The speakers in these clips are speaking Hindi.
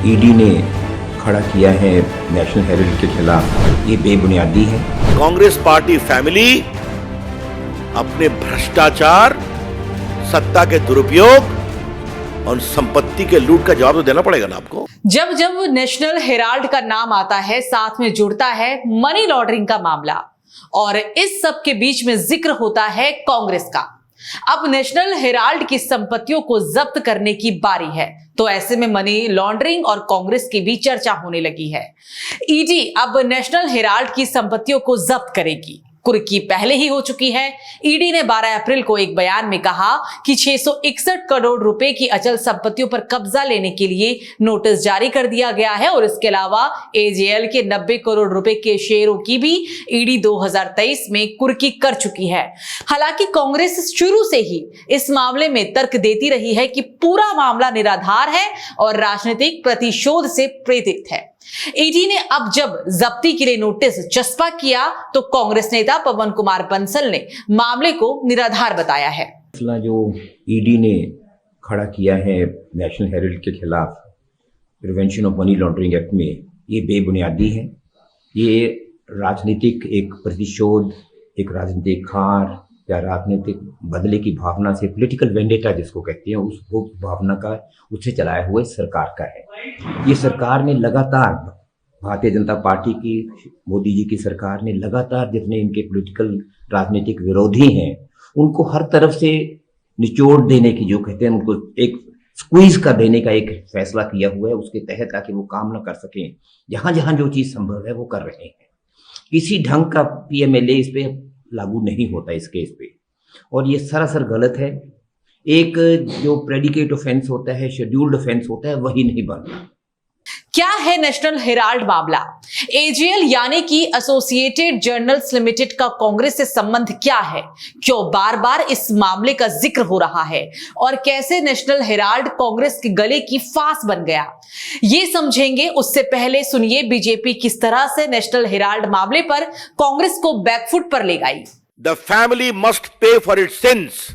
ईडी ने खड़ा किया है नेशनल हेराल्ड के खिलाफ, ये बेबुनियादी है। कांग्रेस पार्टी फैमिली अपने भ्रष्टाचार, सत्ता के दुरुपयोग और संपत्ति के लूट का जवाब तो देना पड़ेगा ना आपको। जब जब नेशनल हेराल्ड का नाम आता है, साथ में जुड़ता है मनी लॉन्ड्रिंग का मामला, और इस सब के बीच में जिक्र होता है कांग्रेस का। अब नेशनल हेराल्ड की संपत्तियों को जब्त करने की बारी है, तो ऐसे में मनी लॉन्ड्रिंग और कांग्रेस की भी चर्चा होने लगी है। ईडी अब नेशनल हेराल्ड की संपत्तियों को जब्त करेगी। कुर्की पहले ही हो चुकी है। ईडी ने 12 अप्रैल को एक बयान में कहा कि 661 करोड़ रुपए की अचल संपत्तियों पर कब्जा लेने के लिए नोटिस जारी कर दिया गया है, और इसके अलावा एजेएल के 90 करोड़ रुपए के शेयरों की भी ईडी 2023 में कुर्की कर चुकी है। हालांकि कांग्रेस शुरू से ही इस मामले में तर्क देती रही है कि पूरा मामला निराधार है और राजनीतिक प्रतिशोध से प्रेरित है। ईडी ने अब जब जब्ती के लिए नोटिस चस्पा किया तो कांग्रेस नेता पवन कुमार बंसल ने मामले को निराधार बताया है। फैसला जो ईडी ने खड़ा किया है नेशनल हेराल्ड के खिलाफ prevention of money laundering act में, ये बेबुनियादी है। ये राजनीतिक एक प्रतिशोध, एक राजनीतिक हार या राजनीतिक बदले की भावना से, पॉलिटिकल वेंडेटा जिसको कहते हैं, उस वो भावना का उससे चलाया हुआ सरकार का है। ये सरकार ने लगातार, भारतीय जनता पार्टी की, मोदी जी की सरकार ने लगातार जितने इनके पॉलिटिकल राजनीतिक विरोधी हैं उनको हर तरफ से निचोड़ देने की, जो कहते हैं उनको एक स्क्वीज कर देने का एक फैसला किया हुआ है उसके तहत, ताकि वो काम ना कर सकें। जहां जहां जो चीज संभव है वो कर रहे हैं। किसी ढंग का पीएमएलए इस पे लागू नहीं होता इस केस पे, और ये सरासर गलत है। एक जो प्रेडिकेट ऑफेंस होता है, शेड्यूल्ड ऑफेंस होता है, वही नहीं बनता। क्या है नेशनल हेराल्ड मामला? एजेएल यानी कि एसोसिएटेड जर्नल्स लिमिटेड का कांग्रेस से संबंध क्या है? क्यों बार बार इस मामले का जिक्र हो रहा है? और कैसे नेशनल हेराल्ड कांग्रेस के गले की फांस बन गया, ये समझेंगे। उससे पहले सुनिए बीजेपी किस तरह से नेशनल हेराल्ड मामले पर कांग्रेस को बैकफुट पर ले गई। The family must pay for its since.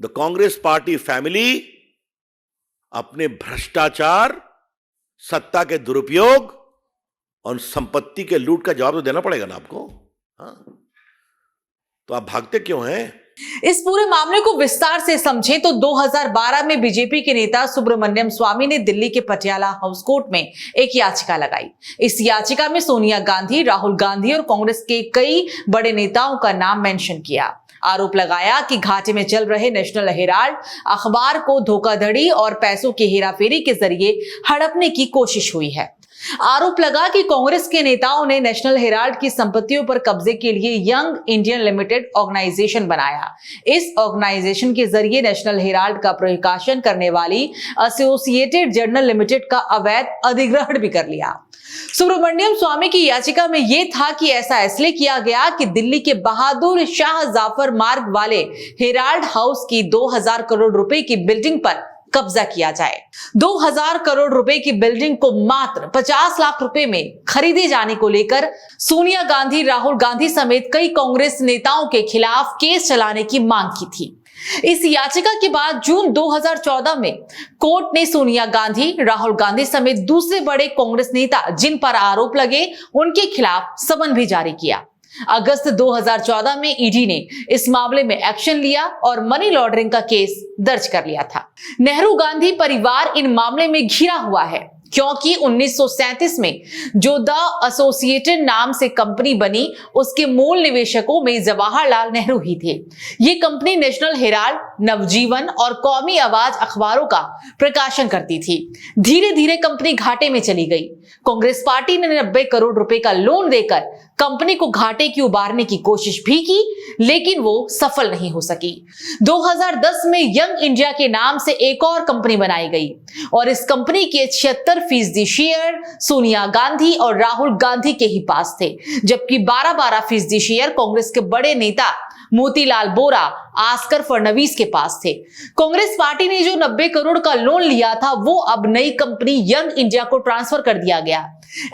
The Congress party family अपने भ्रष्टाचार, सत्ता के दुरुपयोग और संपत्ति के लूट का जवाब तो देना पड़ेगा ना आपको। हाँ, तो आप भागते क्यों हैं? इस पूरे मामले को विस्तार से समझें तो 2012 में बीजेपी के नेता सुब्रमण्यम स्वामी ने दिल्ली के पटियाला हाउस कोर्ट में एक याचिका लगाई। इस याचिका में सोनिया गांधी, राहुल गांधी और कांग्रेस के कई बड़े नेताओं का नाम मेंशन किया। आरोप लगाया कि घाटे में चल रहे नेशनल हेराल्ड अखबार को धोखाधड़ी और पैसों की हेराफेरी के जरिए हड़पने की कोशिश हुई है। आरोप लगा कि कांग्रेस के नेताओं ने नेशनल हेराल्ड की संपत्तियों पर कब्जे के लिए यंग इंडियन लिमिटेड ऑर्गेनाइजेशन बनाया। इस ऑर्गेनाइजेशन के जरिए नेशनल हेराल्ड का प्रकाशन करने वाली एसोसिएटेड जर्नल लिमिटेड का अवैध अधिग्रहण भी कर लिया। सुब्रमण्यम स्वामी की याचिका में यह था कि ऐसा इसलिए किया गया कि दिल्ली के बहादुर शाह जाफर मार्ग वाले हेराल्ड हाउस की 2000 करोड़ रुपए की बिल्डिंग पर कब्जा किया जाए। 2000 करोड़ रुपए की बिल्डिंग को मात्र 50 लाख रुपए में खरीदे जाने को लेकर सोनिया गांधी, राहुल गांधी समेत कई कांग्रेस नेताओं के खिलाफ केस चलाने की मांग की थी। इस याचिका के बाद जून 2014 में कोर्ट ने सोनिया गांधी, राहुल गांधी समेत दूसरे बड़े कांग्रेस नेता जिन पर आरोप लगे उनके खिलाफ समन भी जारी किया। अगस्त 2014 में ईडी ने इस मामले में एक्शन लिया और मनी लॉन्ड्रिंग का केस दर्ज कर लिया था। नेहरू गांधी परिवार इन मामले में घिरा हुआ है, क्योंकि 1937 में जो द एसोसिएटेड नाम से कंपनी बनी, उसके मूल निवेशकों में जवाहरलाल नेहरू ही थे। ये कंपनी नेशनल हेराल्ड, नवजीवन और कौमी आवाज अखबारों का प्रकाशन करती थी। धीरे धीरे कंपनी घाटे में चली गई। कांग्रेस पार्टी ने 90 करोड़ रुपए का लोन देकर कंपनी को घाटे की उबारने की कोशिश भी की, लेकिन वो सफल नहीं हो सकी। 2010 में यंग इंडिया के नाम से एक और कंपनी बनाई गई और इस कंपनी के 76% शेयर सोनिया गांधी और राहुल गांधी के ही पास थे, जबकि 12% शेयर कांग्रेस के बड़े नेता मोतीलाल बोरा, आस्कर फडणवीस के पास थे। कांग्रेस पार्टी ने जो 90 करोड़ का लोन लिया था वो अब नई कंपनी यंग इंडिया को ट्रांसफर कर दिया गया।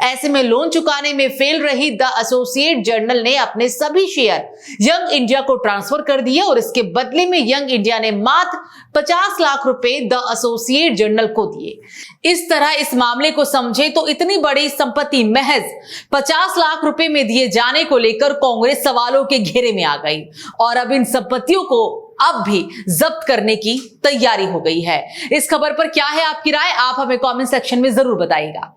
ऐसे में लोन चुकाने में फेल रही द एसोसिएट जर्नल ने अपने सभी शेयर यंग इंडिया को ट्रांसफर कर दिए और इसके बदले में यंग इंडिया ने मात्र 50 लाख रुपए द एसोसिएट जर्नल को दिए। इस तरह इस मामले को समझे तो इतनी बड़ी संपत्ति महज 50 लाख रुपए में दिए जाने को लेकर कांग्रेस सवालों के घेरे में आ गई और अब इन संपत्तियों को अब भी जब्त करने की तैयारी हो गई है। इस खबर पर क्या है आपकी राय, आप हमें कमेंट सेक्शन में जरूर बताइएगा।